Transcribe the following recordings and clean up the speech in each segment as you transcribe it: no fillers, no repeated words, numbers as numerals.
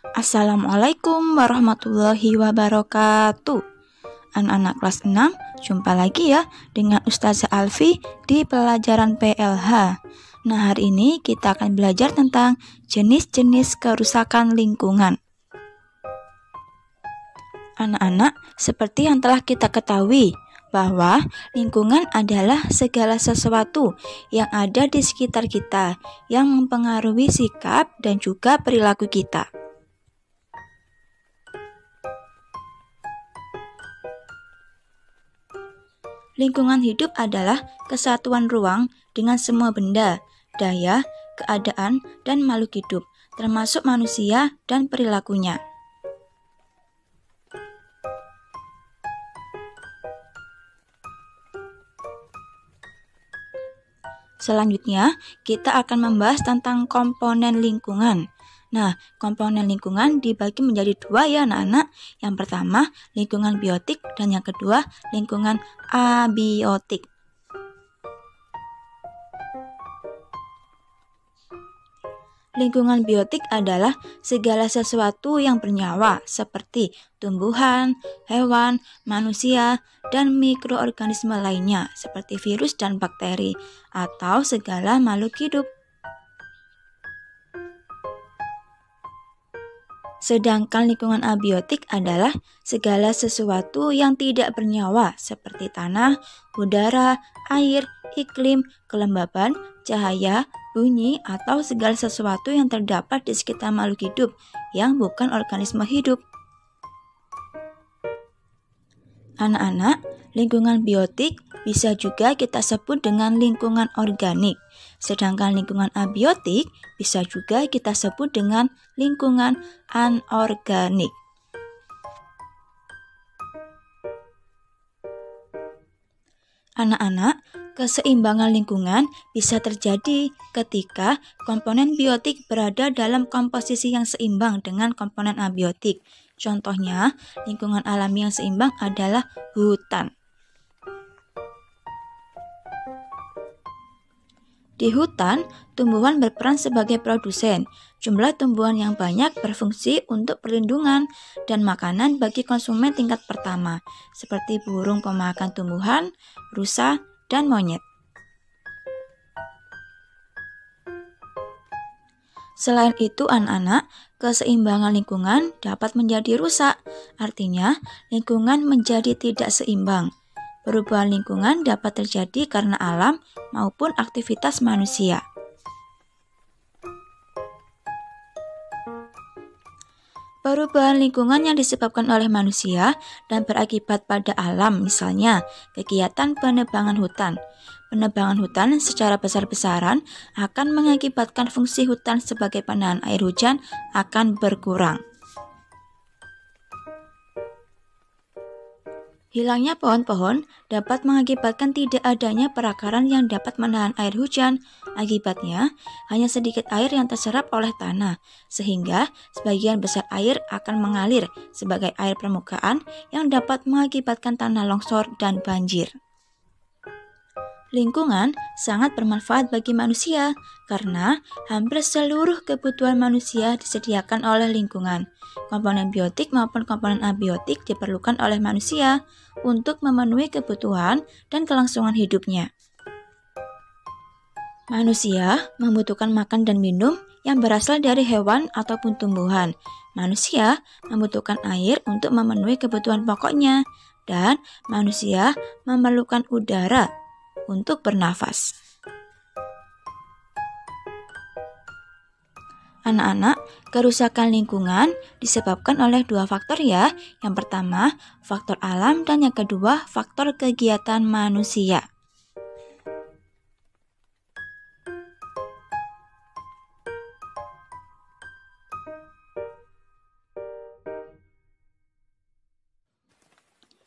Assalamualaikum warahmatullahi wabarakatuh. Anak-anak kelas 6, jumpa lagi ya dengan Ustazah Alfi di pelajaran PLH. Nah, hari ini kita akan belajar tentang jenis-jenis kerusakan lingkungan. Anak-anak, seperti yang telah kita ketahui, bahwa lingkungan adalah segala sesuatu yang ada di sekitar kita yang mempengaruhi sikap dan juga perilaku kita. Lingkungan hidup adalah kesatuan ruang dengan semua benda, daya, keadaan, dan makhluk hidup, termasuk manusia dan perilakunya. Selanjutnya, kita akan membahas tentang komponen lingkungan. Nah, komponen lingkungan dibagi menjadi dua ya anak-anak. Yang pertama, lingkungan biotik dan yang kedua, lingkungan abiotik. Lingkungan biotik adalah segala sesuatu yang bernyawa seperti tumbuhan, hewan, manusia, dan mikroorganisme lainnya seperti virus dan bakteri atau segala makhluk hidup. Sedangkan lingkungan abiotik adalah segala sesuatu yang tidak bernyawa seperti tanah, udara, air, iklim, kelembaban, cahaya, bunyi, atau segala sesuatu yang terdapat di sekitar makhluk hidup yang bukan organisme hidup. Anak-anak, lingkungan biotik bisa juga kita sebut dengan lingkungan organik. Sedangkan lingkungan abiotik bisa juga kita sebut dengan lingkungan anorganik. Anak-anak, keseimbangan lingkungan bisa terjadi ketika komponen biotik berada dalam komposisi yang seimbang dengan komponen abiotik. Contohnya, lingkungan alami yang seimbang adalah hutan. Di hutan, tumbuhan berperan sebagai produsen. Jumlah tumbuhan yang banyak berfungsi untuk perlindungan dan makanan bagi konsumen tingkat pertama, seperti burung pemakan tumbuhan, rusa, dan monyet. Selain itu, anak-anak, keseimbangan lingkungan dapat menjadi rusak. Artinya, lingkungan menjadi tidak seimbang. Perubahan lingkungan dapat terjadi karena alam maupun aktivitas manusia. Perubahan lingkungan yang disebabkan oleh manusia dan berakibat pada alam, misalnya kegiatan penebangan hutan. Penebangan hutan secara besar-besaran akan mengakibatkan fungsi hutan sebagai penahan air hujan akan berkurang. Hilangnya pohon-pohon dapat mengakibatkan tidak adanya perakaran yang dapat menahan air hujan. Akibatnya, hanya sedikit air yang terserap oleh tanah, sehingga sebagian besar air akan mengalir sebagai air permukaan yang dapat mengakibatkan tanah longsor dan banjir. Lingkungan sangat bermanfaat bagi manusia karena hampir seluruh kebutuhan manusia disediakan oleh lingkungan. Komponen biotik maupun komponen abiotik diperlukan oleh manusia untuk memenuhi kebutuhan dan kelangsungan hidupnya. Manusia membutuhkan makan dan minum yang berasal dari hewan ataupun tumbuhan. Manusia membutuhkan air untuk memenuhi kebutuhan pokoknya, dan manusia memerlukan udara untuk bernafas. Anak-anak, kerusakan lingkungan disebabkan oleh dua faktor ya. Yang pertama, faktor alam dan yang kedua, faktor kegiatan manusia.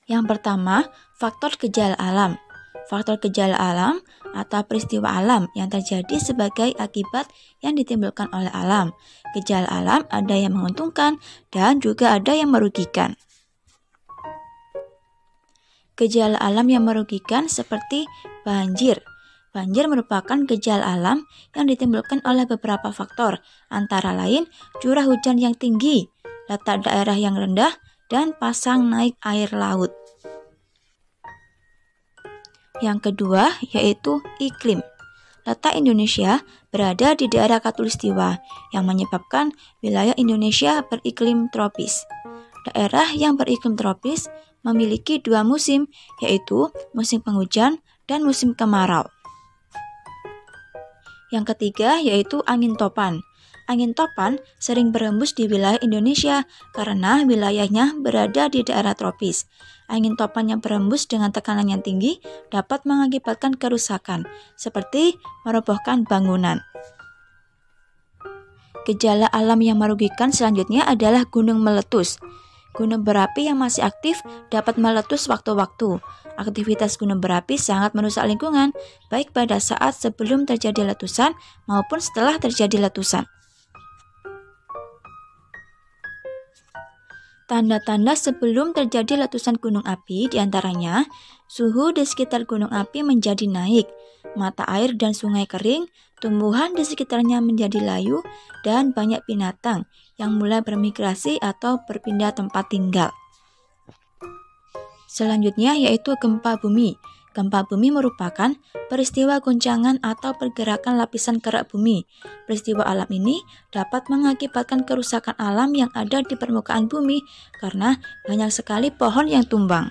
Yang pertama, faktor gejala alam. Faktor gejala alam atau peristiwa alam yang terjadi sebagai akibat yang ditimbulkan oleh alam. Gejala alam ada yang menguntungkan dan juga ada yang merugikan. Gejala alam yang merugikan seperti banjir. Banjir merupakan gejala alam yang ditimbulkan oleh beberapa faktor, antara lain curah hujan yang tinggi, letak daerah yang rendah, dan pasang naik air laut. Yang kedua yaitu iklim. Letak Indonesia berada di daerah Khatulistiwa yang menyebabkan wilayah Indonesia beriklim tropis. Daerah yang beriklim tropis memiliki dua musim, yaitu musim penghujan dan musim kemarau. Yang ketiga yaitu angin topan. Angin topan sering berhembus di wilayah Indonesia karena wilayahnya berada di daerah tropis. Angin topan yang berhembus dengan tekanan yang tinggi dapat mengakibatkan kerusakan, seperti merobohkan bangunan. Gejala alam yang merugikan selanjutnya adalah gunung meletus. Gunung berapi yang masih aktif dapat meletus waktu-waktu. Aktivitas gunung berapi sangat merusak lingkungan, baik pada saat sebelum terjadi letusan maupun setelah terjadi letusan. Tanda-tanda sebelum terjadi letusan gunung api diantaranya, suhu di sekitar gunung api menjadi naik, mata air dan sungai kering, tumbuhan di sekitarnya menjadi layu, dan banyak binatang yang mulai bermigrasi atau berpindah tempat tinggal. Selanjutnya yaitu gempa bumi. Gempa bumi merupakan peristiwa goncangan atau pergerakan lapisan kerak bumi. Peristiwa alam ini dapat mengakibatkan kerusakan alam yang ada di permukaan bumi karena banyak sekali pohon yang tumbang.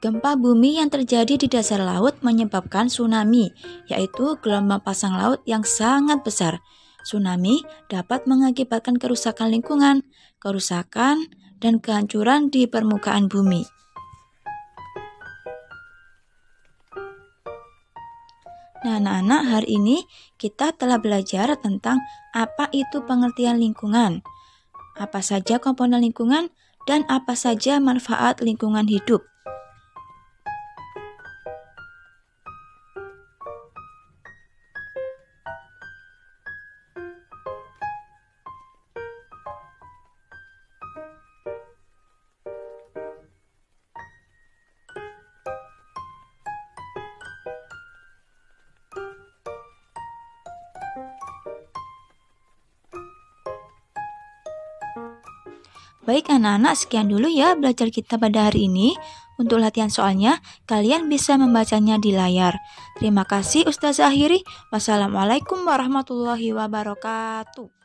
Gempa bumi yang terjadi di dasar laut menyebabkan tsunami, yaitu gelombang pasang laut yang sangat besar. Tsunami dapat mengakibatkan kerusakan lingkungan, kerusakan, dan kehancuran di permukaan bumi. Nah, anak-anak, hari ini kita telah belajar tentang apa itu pengertian lingkungan, apa saja komponen lingkungan, dan apa saja manfaat lingkungan hidup. Baik anak-anak, sekian dulu ya belajar kita pada hari ini. Untuk latihan soalnya, kalian bisa membacanya di layar. Terima kasih Ustazah akhiri. Wassalamualaikum warahmatullahi wabarakatuh.